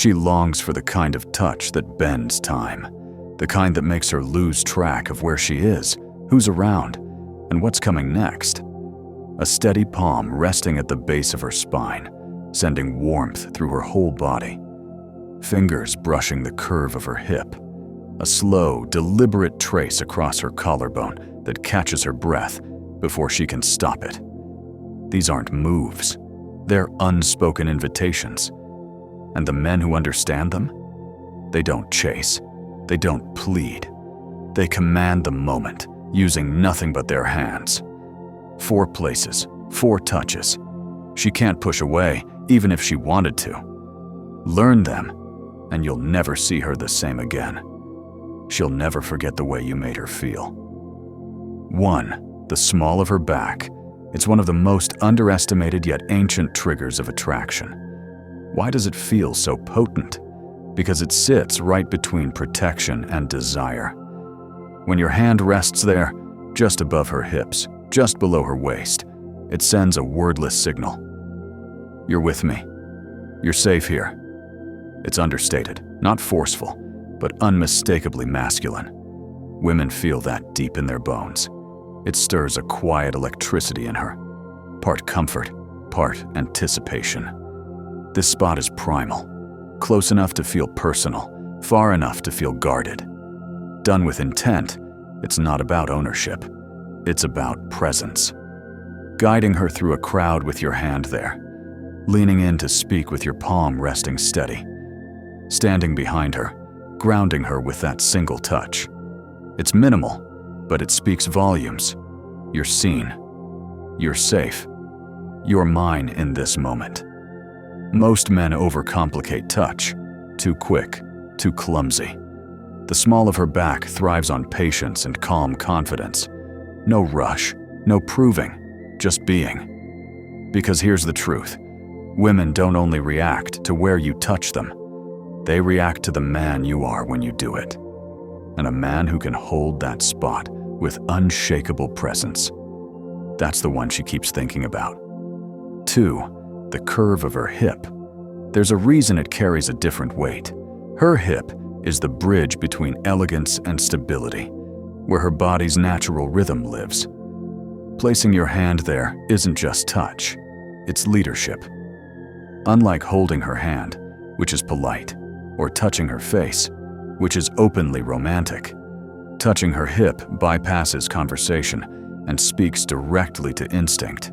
She longs for the kind of touch that bends time, the kind that makes her lose track of where she is, who's around, and what's coming next. A steady palm resting at the base of her spine, sending warmth through her whole body. Fingers brushing the curve of her hip. A slow, deliberate trace across her collarbone that catches her breath before she can stop it. These aren't moves. They're unspoken invitations. And the men who understand them? They don't chase. They don't plead. They command the moment, using nothing but their hands. 4 places, 4 touches. She can't push away, even if she wanted to. Learn them, and you'll never see her the same again. She'll never forget the way you made her feel. 1. The small of her back. It's one of the most underestimated yet ancient triggers of attraction. Why does it feel so potent? Because it sits right between protection and desire. When your hand rests there, just above her hips, just below her waist, it sends a wordless signal. You're with me. You're safe here. It's understated, not forceful, but unmistakably masculine. Women feel that deep in their bones. It stirs a quiet electricity in her, part comfort, part anticipation. This spot is primal, close enough to feel personal, far enough to feel guarded. Done with intent, it's not about ownership. It's about presence. Guiding her through a crowd with your hand there, leaning in to speak with your palm resting steady, standing behind her, grounding her with that single touch. It's minimal, but it speaks volumes. You're seen. You're safe. You're mine in this moment. Most men overcomplicate touch. Too quick, too clumsy. The small of her back thrives on patience and calm confidence. No rush, no proving, just being. Because here's the truth. Women don't only react to where you touch them. They react to the man you are when you do it. And a man who can hold that spot with unshakable presence. That's the one she keeps thinking about. 2. The curve of her hip. There's a reason it carries a different weight. Her hip is the bridge between elegance and stability, where her body's natural rhythm lives. Placing your hand there isn't just touch, it's leadership. Unlike holding her hand, which is polite, or touching her face, which is openly romantic, touching her hip bypasses conversation and speaks directly to instinct.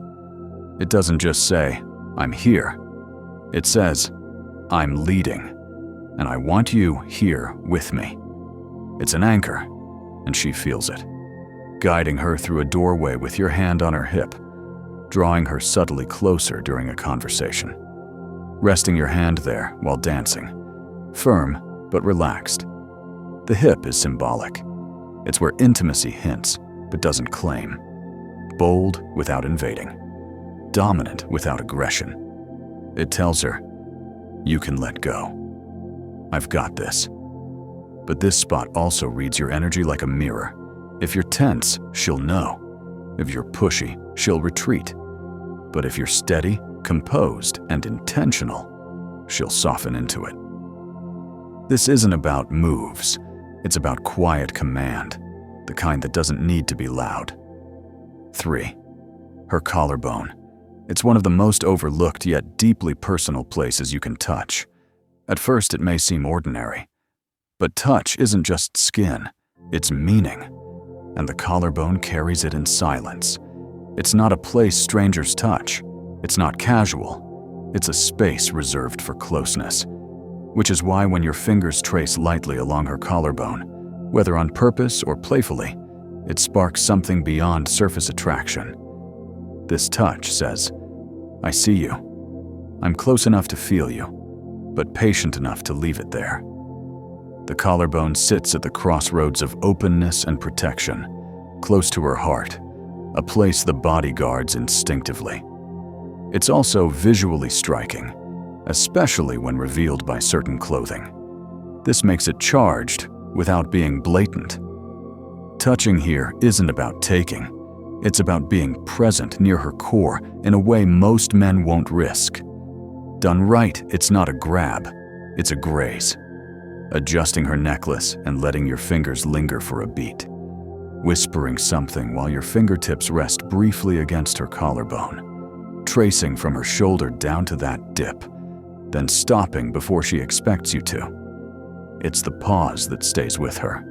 It doesn't just say, I'm here. It says, I'm leading, and I want you here with me. It's an anchor, and she feels it. Guiding her through a doorway with your hand on her hip, drawing her subtly closer during a conversation. Resting your hand there while dancing, firm but relaxed. The hip is symbolic. It's where intimacy hints but doesn't claim. Bold without invading. Dominant without aggression. It tells her, you can let go. I've got this. But this spot also reads your energy like a mirror. If you're tense, she'll know. If you're pushy, she'll retreat. But if you're steady, composed, and intentional, she'll soften into it. This isn't about moves. It's about quiet command, the kind that doesn't need to be loud. 3. Her collarbone. It's one of the most overlooked yet deeply personal places you can touch. At first, it may seem ordinary. But touch isn't just skin, it's meaning. And the collarbone carries it in silence. It's not a place strangers touch. It's not casual. It's a space reserved for closeness. Which is why when your fingers trace lightly along her collarbone, whether on purpose or playfully, it sparks something beyond surface attraction. This touch says, I see you. I'm close enough to feel you, but patient enough to leave it there. The collarbone sits at the crossroads of openness and protection, close to her heart, a place the body guards instinctively. It's also visually striking, especially when revealed by certain clothing. This makes it charged without being blatant. Touching here isn't about taking. It's about being present near her core in a way most men won't risk. Done right, it's not a grab. It's a graze, adjusting her necklace and letting your fingers linger for a beat, whispering something while your fingertips rest briefly against her collarbone, tracing from her shoulder down to that dip, then stopping before she expects you to. It's the pause that stays with her,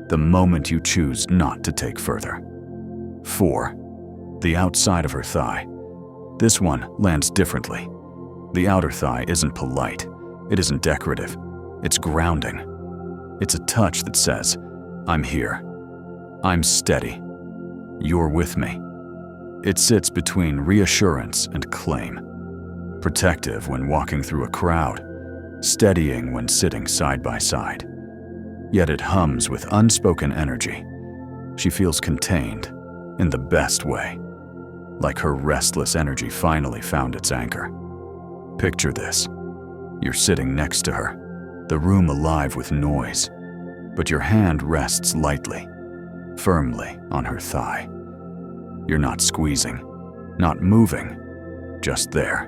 the moment you choose not to take further. 4. The outside of her thigh. This one lands differently. The outer thigh isn't polite. It isn't decorative. It's grounding. It's a touch that says, I'm here. I'm steady. You're with me. It sits between reassurance and claim. Protective when walking through a crowd, steadying when sitting side by side. Yet it hums with unspoken energy. She feels contained, in the best way, like her restless energy finally found its anchor. Picture this. You're sitting next to her, the room alive with noise, but your hand rests lightly, firmly on her thigh. You're not squeezing, not moving, just there.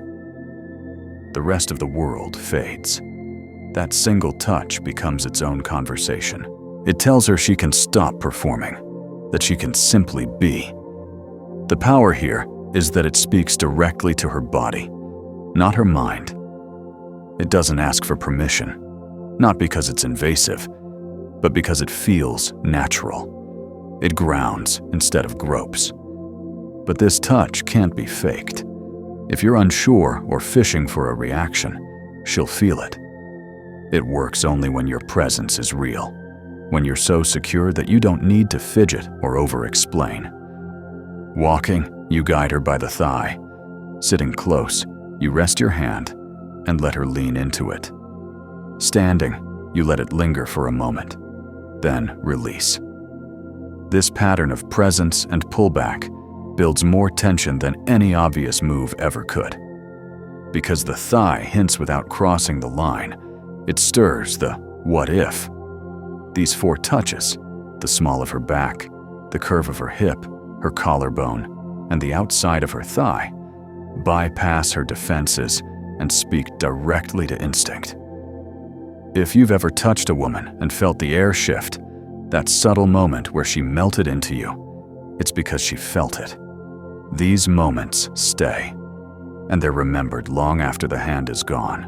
The rest of the world fades. That single touch becomes its own conversation. It tells her she can stop performing, that she can simply be. The power here is that it speaks directly to her body, not her mind. It doesn't ask for permission, not because it's invasive, but because it feels natural. It grounds instead of gropes. But this touch can't be faked. If you're unsure or fishing for a reaction, she'll feel it. It works only when your presence is real, when you're so secure that you don't need to fidget or over-explain. Walking, you guide her by the thigh. Sitting close, you rest your hand and let her lean into it. Standing, you let it linger for a moment, then release. This pattern of presence and pullback builds more tension than any obvious move ever could. Because the thigh hints without crossing the line, it stirs the what if. These 4 touches, the small of her back, the curve of her hip, her collarbone, and the outside of her thigh, bypass her defenses and speak directly to instinct. If you've ever touched a woman and felt the air shift, that subtle moment where she melted into you, it's because she felt it. These moments stay, and they're remembered long after the hand is gone.